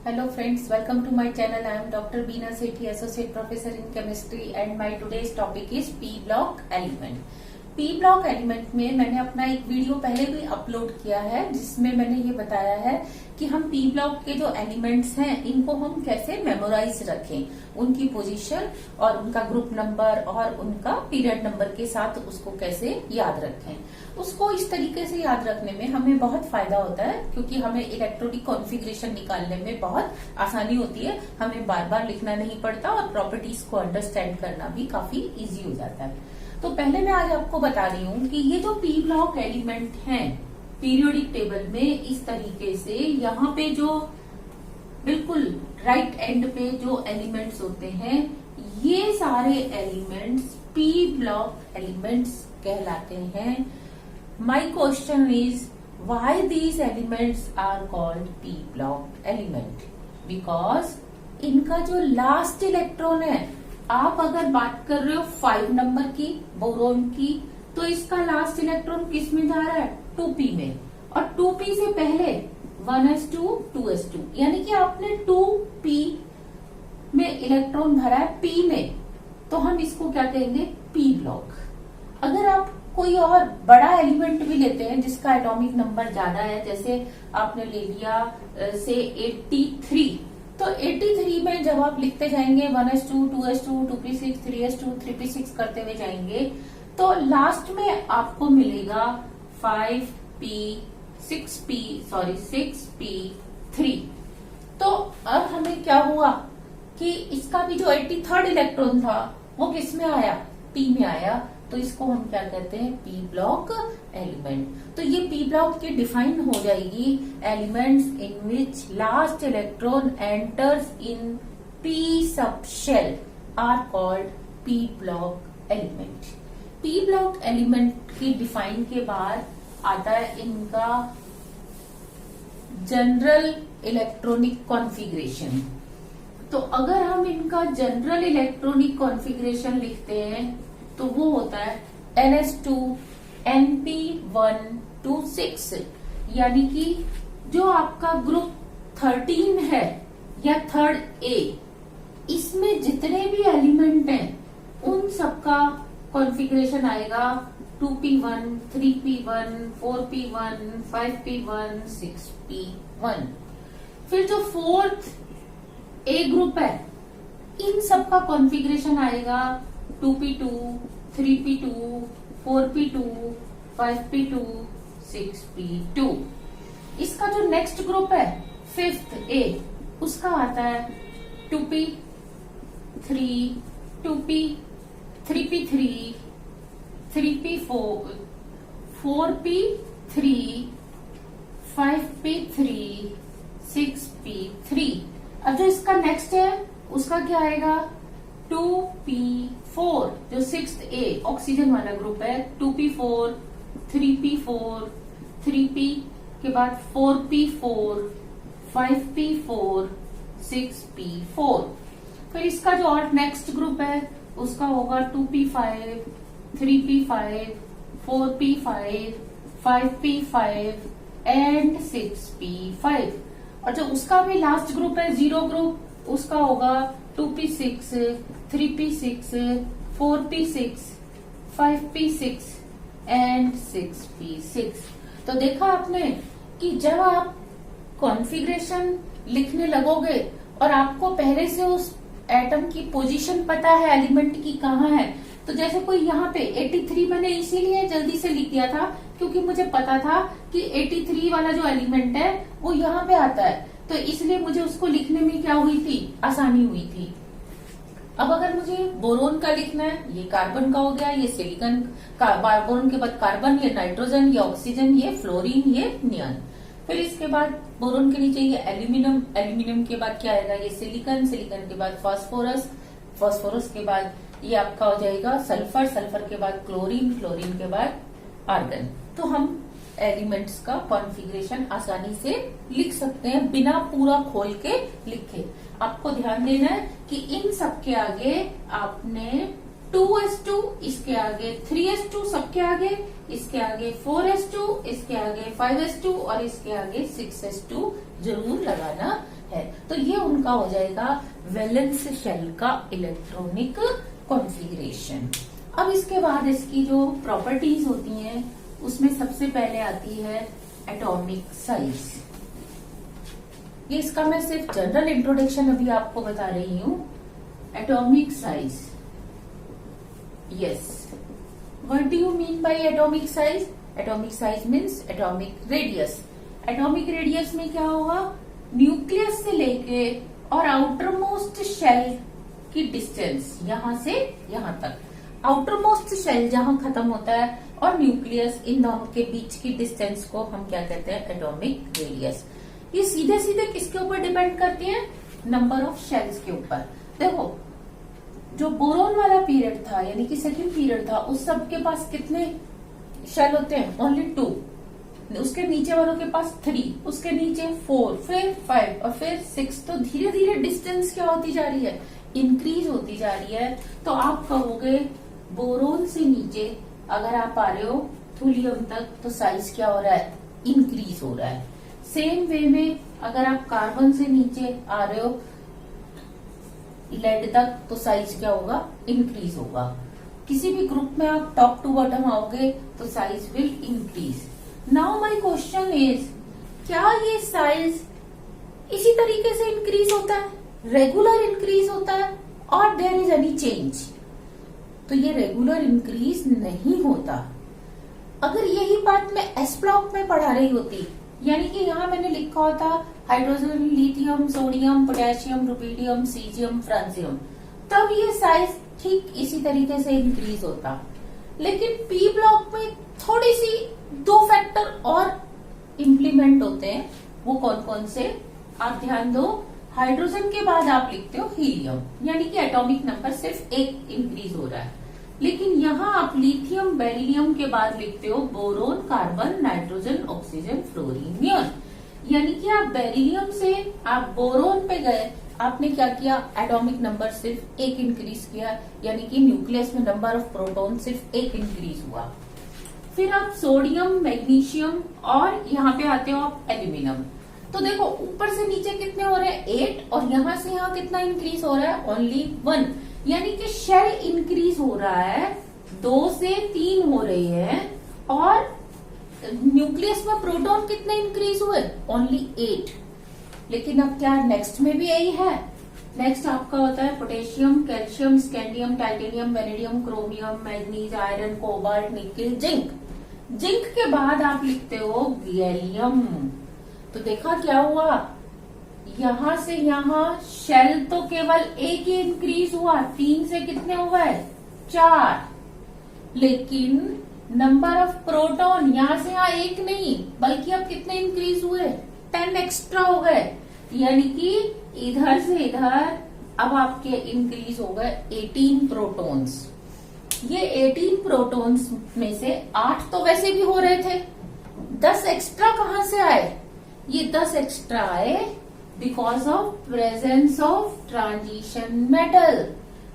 Hello friends, welcome to my channel. I am Dr. Beena Sethi, Associate Professor in Chemistry and my today's topic is P block element. P block element में मैंने अपना एक video पहले भी upload किया है जिसमें मैंने ये बताया है कि हम P ब्लॉक के जो एलिमेंट्स हैं इनको हम कैसे मेमोराइज रखें, उनकी पोजीशन और उनका ग्रुप नंबर और उनका पीरियड नंबर के साथ उसको कैसे याद रखें। उसको इस तरीके से याद रखने में हमें बहुत फायदा होता है क्योंकि हमें इलेक्ट्रॉनिक कॉन्फ़िगरेशन निकालने में बहुत आसानी होती है, हमें बार बार लिखना नहीं पड़ता और प्रॉपर्टीज को अंडरस्टैंड करना भी काफी इजी हो जाता है। तो पहले मैं आज आपको बता रही हूँ कि ये जो पी ब्लॉक एलिमेंट हैं पीरियोडिक टेबल में इस तरीके से यहाँ पे जो बिल्कुल राइट एंड पे जो एलिमेंट्स होते हैं ये सारे एलिमेंट्स पी ब्लॉक एलिमेंट्स कहलाते हैं। My question is why these elements are called P block element, because इनका जो लास्ट इलेक्ट्रॉन है, आप अगर बात कर रहे हो 5 नंबर की बोरोन की, तो इसका लास्ट इलेक्ट्रॉन किस में जा रहा है 2p में, और 2p से पहले 1s2 2s2, यानी कि आपने 2p में इलेक्ट्रॉन भरा है p में, तो हम इसको क्या कहेंगे p ब्लॉक। अगर आप कोई और बड़ा एलिमेंट भी लेते हैं जिसका एटॉमिक नंबर ज्यादा है, जैसे आपने ले लिया से 83, तो 83 में जब आप लिखते जाएंगे 1s2 2s2 2p6 3s2 3p6 करते हुए जाएंगे तो लास्ट में आपको मिलेगा 6p3। तो अब हमें क्या हुआ कि इसका भी जो 83rd इलेक्ट्रॉन था वो किस में आया, p में आया, तो इसको हम क्या कहते हैं पी ब्लॉक एलिमेंट। तो ये पी ब्लॉक की डिफाइन हो जाएगी elements in which last electron enters in P sub shell are called P block element. P block element की डिफाइन के बाद आता है इनका जनरल इलेक्ट्रॉनिक कॉन्फ़िगरेशन। तो अगर हम इनका जनरल इलेक्ट्रॉनिक कॉन्फ़िगरेशन लिखते हैं तो वो होता है ns2 np126, यानी कि जो आपका ग्रुप 13 है या थर्ड ए, इसमें जितने भी एलिमेंट हैं उन सबका कॉन्फ़िगरेशन आएगा 2p1 3p1 4p1 5p1 6p1। फिर जो फोर्थ ए ग्रुप है इन सबका कॉन्फ़िगरेशन आएगा 2p2 3p2 4p2 5p2 6p2। इसका जो नेक्स्ट ग्रुप है फिफ्थ ए, उसका आता है 2p3 2p 3p3 3p4 4p3 5p3 6p3। अब जो इसका नेक्स्ट है उसका क्या आएगा 2p4, जो 6th ए ऑक्सीजन वाला ग्रुप है 2p4 3p4 3p के बाद 4p4 5p4 6p4। फिर इसका जो और नेक्स्ट ग्रुप है उसका होगा 2p5 3p5 4p5 5p5 and 6p5। और जो उसका भी लास्ट ग्रुप है जीरो ग्रुप, उसका होगा 2p6 3p6 4p6 5p6 and 6p6। तो देखा आपने कि जब आप कॉन्फ़िगरेशन लिखने लगोगे और आपको पहले से उस एटम की पोजीशन पता है एलिमेंट की कहाँ है, तो जैसे कोई यहाँ पे 83 मैंने इसीलिए जल्दी से लिख दिया था क्योंकि मुझे पता था कि 83 वाला जो एलिमेंट है वो यहाँ पे आता है, तो इसलिए मुझे उसको लिखने में क्या हुई थी, आसानी हुई थी। अब अगर मुझे बोरोन का लिखना है, ये कार्बन का हो गया, ये सिलिकॉन का, बोरोन के बाद कार्बन, ये नाइट्रोजन, ये ऑक्सीजन, ये फ्लोरीन, ये नियॉन। फिर इसके बाद बोरोन के नीचे ये एल्यूमिनियम, एल्यूमिनियम के बाद क्या आएगा ये सिलिकॉन, सिलिकॉन के बाद फास्फोरस, फास्फोरस के बाद ये आपका हो जाएगा सल्फर, सल्फर के बाद क्लोरीन, क्लोरीन के बाद आर्गन। तो हम एलिमेंट्स का कॉन्फ़िगरेशन आसानी से लिख सकते हैं बिना पूरा खोल के लिखे। आपको ध्यान देना है कि इन सब के आगे आपने 2s2, इसके आगे 3s2, सबके आगे, इसके आगे 4s2, इसके आगे 5s2 और इसके आगे 6s2 जरूर लगाना है। तो ये उनका हो जाएगा वैलेंस शेल का इलेक्ट्रॉनिक कॉन्फ़िगरेशन। अब इसके बाद इसकी जो प्रॉपर्टीज होती हैं उसमें सबसे पहले आती है एटॉमिक साइज। ये इसका मैं सिर्फ जनरल इंट्रोडक्शन अभी आपको बता रही हूं। Atomic size, yes, what do you mean by atomic size? Atomic size means atomic radius. Atomic radius में क्या होगा? न्यूक्लियस से लेके और आउटर मोस्ट शेल की डिस्टेंस, यहां से यहां तक। आउटर मोस्ट शेल जहां खत्म होता है और न्यूक्लियस, इन दोनों के बीच की डिस्टेंस को हम क्या कहते हैं? Atomic radius. ये सीधे सीधे किसके ऊपर डिपेंड करती है? नंबर ऑफ शेल्स के ऊपर। देखो, जो बोरोन वाला पीरियड था यानी कि सेकंड पीरियड था, उस सब के पास कितने शेल होते हैं? ओनली 2। उसके नीचे वालों के पास 3, उसके नीचे 4, फिर 5 और फिर 6। तो धीरे धीरे डिस्टेंस क्या होती जा रही है? इंक्रीज होती जा रही है। तो आप कहोगे बोरोन से नीचे अगर आप आ रहे हो थूलियम तक तो साइज क्या हो रहा है? इंक्रीज हो रहा है। सेम वे में अगर आप कार्बन से नीचे आ रहे हो लेड तक तो साइज क्या होगा? इंक्रीज होगा। किसी भी ग्रुप में आप टॉप टू बॉटम आओगे तो size will increase. Now my question is, क्या ये साइज इसी तरीके से इंक्रीज होता है, रेगुलर इंक्रीज होता है, और देयर इज एनी चेंज? तो ये रेगुलर इंक्रीज नहीं होता। अगर यही बात मैं एस ब्लॉक में पढ़ा रही होती, यानी कि यहाँ मैंने लिखा होता hydrogen, lithium, sodium, potassium, rubidium, caesium, francium, तब ये साइज ठीक इसी तरीके से इंक्रीज होता। लेकिन पी ब्लॉक में थोड़ी सी 2 फैक्टर और इम्प्लीमेंट होते हैं। वो कौन कौन से? आप ध्यान दो। हाइड्रोजन के बाद आप लिखते हो हीलियम, यानी कि एटॉमिक नंबर सिर्फ 1 इंक्रीज हो रहा है। लेकिन यहाँ आप लिथियम, बेरिलियम के बाद लिखते हो boron, carbon, nitrogen, oxygen, fluorine, neon. यानी कि आप बेरिलियम से आप बोरोन पे गए, आपने क्या किया? एटॉमिक नंबर सिर्फ 1 इंक्रीज किया, यानी कि न्यूक्लियस में नंबर ऑफ प्रोटॉन सिर्फ 1 इंक्रीज हुआ। फिर आप सोडियम, मैग्नीशियम और यहाँ पे आते हो आप एल्यूमिनियम। तो देखो ऊपर से नीचे कितने हो रहे हैं? 8, और यहाँ से यहाँ कितना इंक्रीज हो रहा है? ओनली 1। यानी कि शेल इंक्रीज हो रहा है, 2 से 3 हो रही है, और न्यूक्लियस में प्रोटॉन कितने इंक्रीज हुए? ओनली 8। लेकिन अब क्या नेक्स्ट में भी यही है? नेक्स्ट आपका होता है potassium, calcium, scandium, titanium, vanadium, chromium, manganese, iron, cobalt, nickel, zinc. Zinc के बाद आप लिखते हो गैलियम। तो देखा क्या हुआ? यहां से यहां शेल तो केवल 1 ही इंक्रीज हुआ, 3 से कितने हो गए? 4। लेकिन नंबर ऑफ प्रोटॉन यहां से यहां 1 नहीं, बल्कि अब कितने इंक्रीज हुए? 10 एक्स्ट्रा हो गए। यानी कि इधर से इधर अब आपके इंक्रीज हो गए 18 प्रोटॉन्स। ये 18 प्रोटॉन्स में से 8 तो वैसे भी हो रहे थे, 10 एक्स्ट्रा कहां से आए? ये 10 एक्स्ट्रा आए because of presence of transition metal.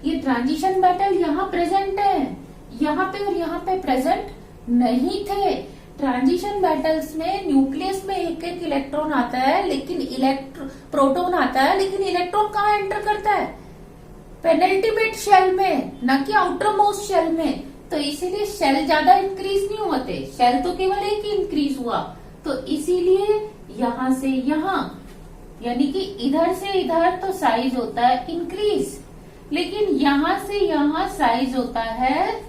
ये ट्रांजिशन मेटल यहाँ प्रेजेंट है, यहाँ पे और यहाँ पे प्रेजेंट नहीं थे। ट्रांजिशन मेटल्स में न्यूक्लियस में 1-1 इलेक्ट्रॉन आता है, लेकिन प्रोटॉन आता है, लेकिन इलेक्ट्रॉन कहाँ एंटर करता है? पेनल्टीमेट शेल में, न कि आउटर मोस्ट शेल में। तो इसीलिए शेल ज्यादा इंक्रीज नहीं होते, शेल तो केवल 1 ही इंक्रीज हुआ। तो इसीलिए यहां से यहां, यानी कि इधर से इधर तो साइज होता है इंक्रीज, लेकिन यहां से यहां साइज होता है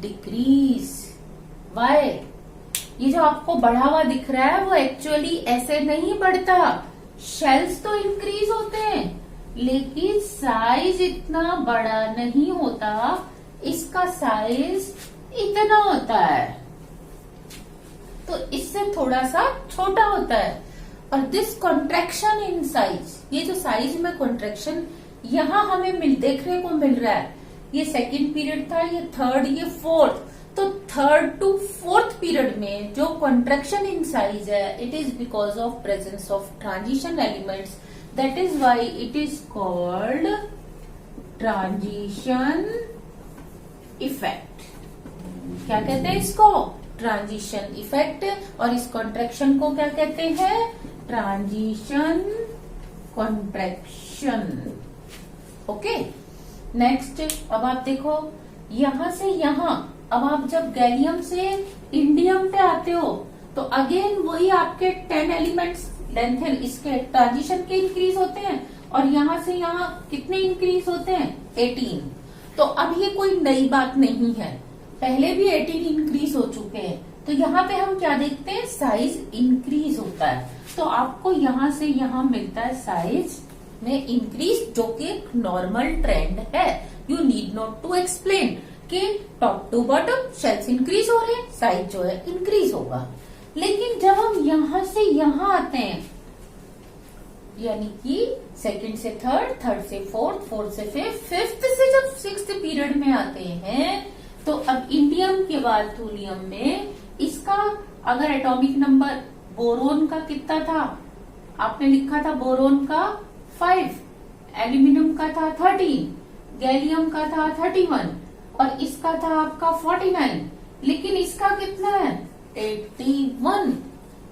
डिक्रीज। वाई? ये जो आपको बढ़ा हुआ दिख रहा है वो एक्चुअली ऐसे नहीं बढ़ता। शेल्स तो इंक्रीज होते हैं, लेकिन साइज इतना बड़ा नहीं होता। इसका साइज इतना होता है, तो इससे थोड़ा सा छोटा होता है। और दिस कॉन्ट्रैक्शन इन साइज, ये जो साइज में कॉन्ट्रैक्शन यहां हमें देखने को मिल रहा है, ये सेकेंड पीरियड था, ये थर्ड, ये फोर्थ। तो थर्ड टू फोर्थ पीरियड में जो कॉन्ट्रैक्शन इन साइज है, it is because of presence of transition elements. That is why it is called transition effect. क्या कहते हैं इसको? Transition effect. और इस कॉन्ट्रैक्शन को क्या कहते हैं? Transition, contraction. ओके, नेक्स्ट अब आप देखो यहां से यहां, अब आप जब गैलियम से इंडियम पे आते हो तो अगेन वही आपके 10 एलिमेंट्स लेंथ इसके ट्रांजिशन के इंक्रीज होते हैं, और यहां से यहां कितने इंक्रीज होते हैं? 18। तो अब ये कोई नई बात नहीं है, पहले भी 18 इंक्रीज हो चुके हैं। तो यहाँ पे हम क्या देखते हैं? साइज इंक्रीज होता है। तो आपको यहां से यहां मिलता है साइज में इंक्रीज, जो कि एक नॉर्मल ट्रेंड है। You need not to explain कि top to bottom shells increase हो रहे हैं, साइज जो है इंक्रीज होगा। लेकिन जब हम यहां से यहां आते हैं, यानी कि सेकंड से थर्ड, थर्ड से फोर्थ, फोर्थ से फिफ्थ, फिफ्थ से जब सिक्स्थ पीरियड में आते हैं, तो अब इंडियम के बाद थूलियम में इसका अगर एटॉमिक नंबर बोरोन का कितना था? आपने लिखा था बोरोन का 5, एल्यूमिनियम का था 13, गैलियम का था 31 और इसका था आपका 49, लेकिन इसका कितना है? 81।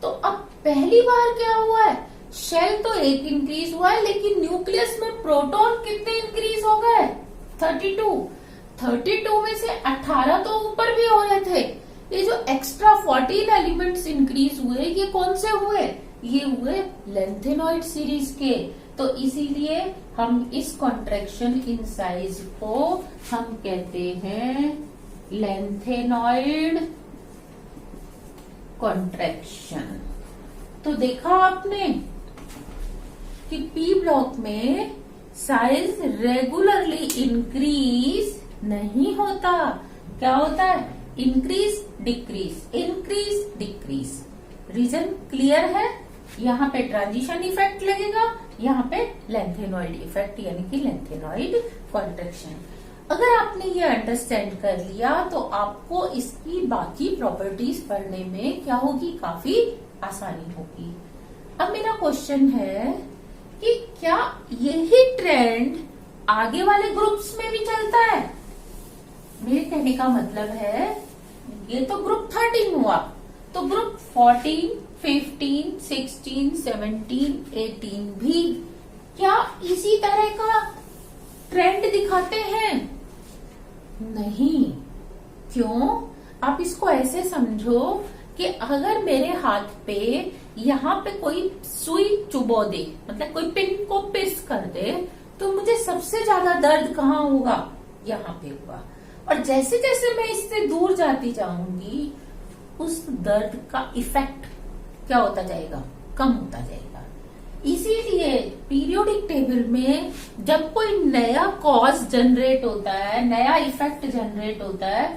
तो अब पहली बार क्या हुआ है? शेल तो एक इंक्रीज हुआ है, लेकिन न्यूक्लियस में प्रोटॉन कितने इंक्रीज हो गए? 32। 32 में से 18 तो ऊपर भी हो रहे थे। ये जो एक्स्ट्रा 14 एलिमेंट्स इंक्रीज हुए, ये कौन से हुए? ये हुए लेंथेनॉइड सीरीज के। तो इसीलिए हम इस कॉन्ट्रैक्शन इन साइज को हम कहते हैं लेंथेनॉइड कॉन्ट्रैक्शन। तो देखा आपने कि पी ब्लॉक में साइज रेगुलरली इंक्रीज नहीं होता। क्या होता है? Increase decrease, increase decrease. Reason clear है? यहाँ पे ट्रांजिशन इफेक्ट लगेगा, यहाँ पे लेंथेनॉइड इफेक्ट यानी कि लेंथेनॉइड कॉन्ट्रैक्शन। अगर आपने ये अंडरस्टैंड कर लिया तो आपको इसकी बाकी प्रॉपर्टीज पढ़ने में क्या होगी? काफी आसानी होगी। अब मेरा क्वेश्चन है कि क्या यही ट्रेंड आगे वाले ग्रुप्स में भी चलता है? मेरे कहने का मतलब है ये तो ग्रुप 13 हुआ, तो ग्रुप 14, 15, 16, 17, 18 भी क्या इसी तरह का ट्रेंड दिखाते हैं? नहीं। क्यों? आप इसको ऐसे समझो कि अगर मेरे हाथ पे यहाँ पे कोई सुई चुबो दे, मतलब कोई पिन को पिस कर दे, तो मुझे सबसे ज्यादा दर्द कहाँ होगा? यहाँ पे होगा। और जैसे जैसे मैं इससे दूर जाती जाऊंगी, उस दर्द का इफेक्ट क्या होता जाएगा? कम होता जाएगा। इसीलिए पीरियोडिक टेबल में जब कोई नया कॉज जनरेट होता है, नया इफेक्ट जनरेट होता है,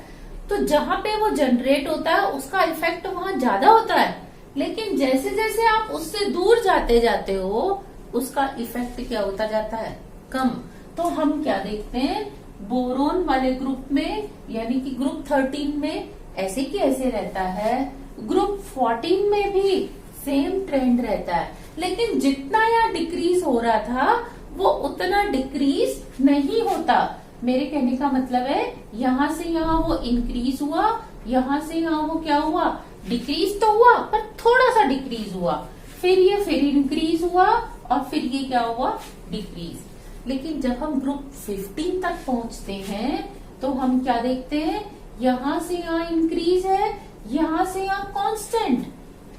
तो जहां पे वो जनरेट होता है उसका इफेक्ट वहां ज्यादा होता है, लेकिन जैसे जैसे आप उससे दूर जाते जाते हो उसका इफेक्ट क्या होता जाता है? कम। तो हम क्या देखते हैं? बोरोन वाले ग्रुप में यानी कि ग्रुप 13 में ऐसे की ऐसे रहता है, ग्रुप 14 में भी सेम ट्रेंड रहता है, लेकिन जितना यहाँ डिक्रीज हो रहा था वो उतना डिक्रीज नहीं होता। मेरे कहने का मतलब है यहाँ से यहाँ वो इंक्रीज हुआ, यहाँ से यहाँ वो क्या हुआ? डिक्रीज तो हुआ पर थोड़ा सा डिक्रीज हुआ, फिर ये फिर इंक्रीज हुआ और फिर ये क्या हुआ? डिक्रीज। लेकिन जब हम ग्रुप 15 तक पहुंचते हैं तो हम क्या देखते हैं? यहाँ से यहाँ इंक्रीज है, यहाँ से यहाँ कांस्टेंट,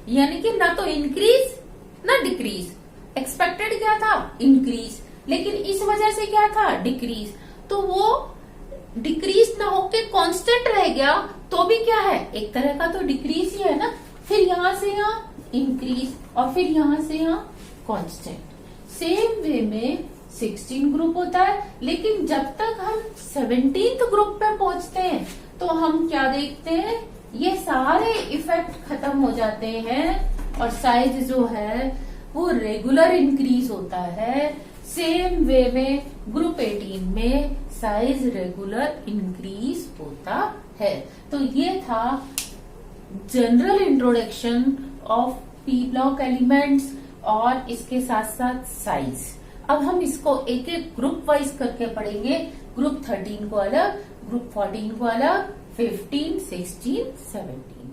यानी कि ना तो इंक्रीज ना डिक्रीज। एक्सपेक्टेड क्या था? इंक्रीज, लेकिन इस वजह से क्या था? डिक्रीज। तो वो डिक्रीज ना होके कांस्टेंट रह गया तो भी क्या है? एक तरह का तो डिक्रीज ही है ना। फिर यहाँ से यहाँ इंक्रीज और फिर यहाँ से यहाँ कांस्टेंट। सेम वे में 16 ग्रुप होता है, लेकिन जब तक हम 17th ग्रुप पे पहुंचते हैं तो हम क्या देखते हैं? ये सारे इफेक्ट खत्म हो जाते हैं और साइज जो है वो रेगुलर इंक्रीज होता है। सेम वे में ग्रुप 18 में साइज रेगुलर इंक्रीज होता है। तो ये था general introduction of P block elements और इसके साथ साथ साइज। अब हम इसको एक एक ग्रुप वाइज करके पढ़ेंगे। ग्रुप 13 को अलग, ग्रुप 14 को अलग, 15, 16, 17।